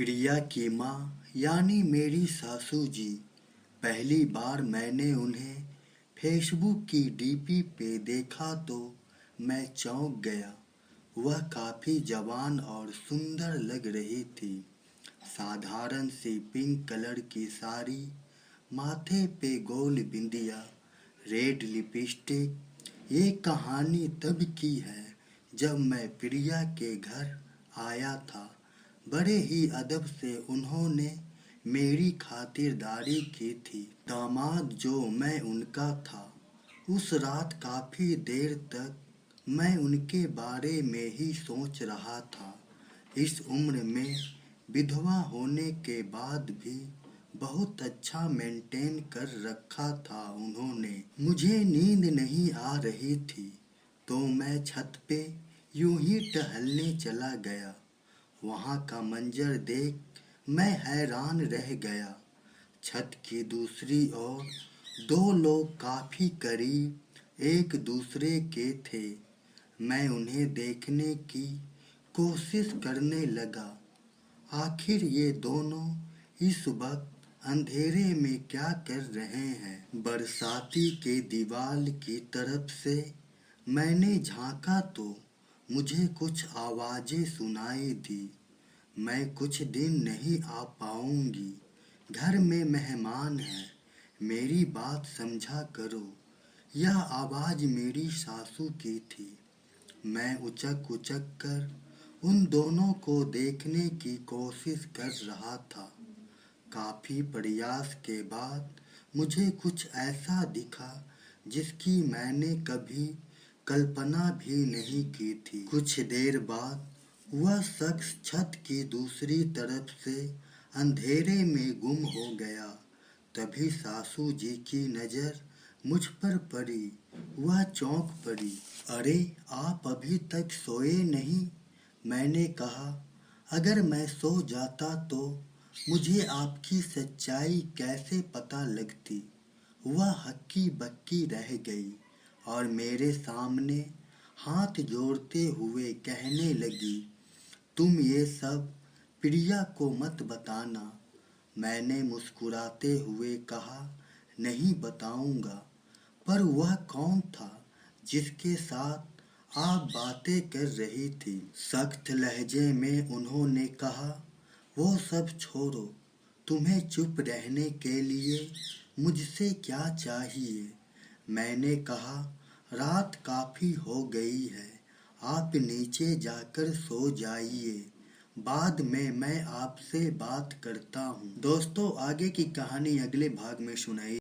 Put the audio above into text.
प्रिया की माँ यानी मेरी सासू जी, पहली बार मैंने उन्हें फेसबुक की डीपी पे देखा तो मैं चौंक गया। वह काफी जवान और सुंदर लग रही थी। साधारण सी पिंक कलर की साड़ी, माथे पे गोल बिंदिया, रेड लिपस्टिक। ये कहानी तब की है जब मैं प्रिया के घर आया था। बड़े ही अदब से उन्होंने मेरी खातिरदारी की थी। दामाद जो मैं उनका था। उस रात काफी देर तक मैं उनके बारे में ही सोच रहा था। इस उम्र में विधवा होने के बाद भी बहुत अच्छा मेंटेन कर रखा था उन्होंने। मुझे नींद नहीं आ रही थी तो मैं छत पे यूं ही टहलने चला गया। वहां का मंजर देख मैं हैरान रह गया। छत की दूसरी ओर दो लोग काफी करीब एक दूसरे के थे। मैं उन्हें देखने की कोशिश करने लगा। आखिर ये दोनों इस वक्त अंधेरे में क्या कर रहे हैं। बरसाती के दीवार की तरफ से मैंने झांका तो मुझे कुछ आवाजें सुनाई दी। मैं कुछ दिन नहीं आ पाऊंगी, घर में मेहमान हैं, मेरी बात समझा करो। यह आवाज मेरी सासू की थी। मैं उचक उचक कर उन दोनों को देखने की कोशिश कर रहा था। काफी प्रयास के बाद मुझे कुछ ऐसा दिखा जिसकी मैंने कभी कल्पना भी नहीं की थी। कुछ देर बाद वह शख्स छत की दूसरी तरफ से अंधेरे में गुम हो गया। तभी सासू जी की नजर मुझ पर पड़ी। वह चौंक पड़ी। अरे, आप अभी तक सोए नहीं? मैंने कहा। अगर मैं सो जाता तो मुझे आपकी सच्चाई कैसे पता लगती। वह हक्की बक्की रह गई और मेरे सामने हाथ जोड़ते हुए कहने लगी, तुम ये सब प्रिया को मत बताना। मैंने मुस्कुराते हुए कहा, नहीं बताऊंगा। पर वह कौन था जिसके साथ आप बातें कर रही थी? सख्त लहजे में उन्होंने कहा, वो सब छोड़ो। तुम्हें चुप रहने के लिए मुझसे क्या चाहिए? मैंने कहा, रात काफी हो गई है, आप नीचे जाकर सो जाइए। बाद में मैं आपसे बात करता हूँ। दोस्तों, आगे की कहानी अगले भाग में सुनाई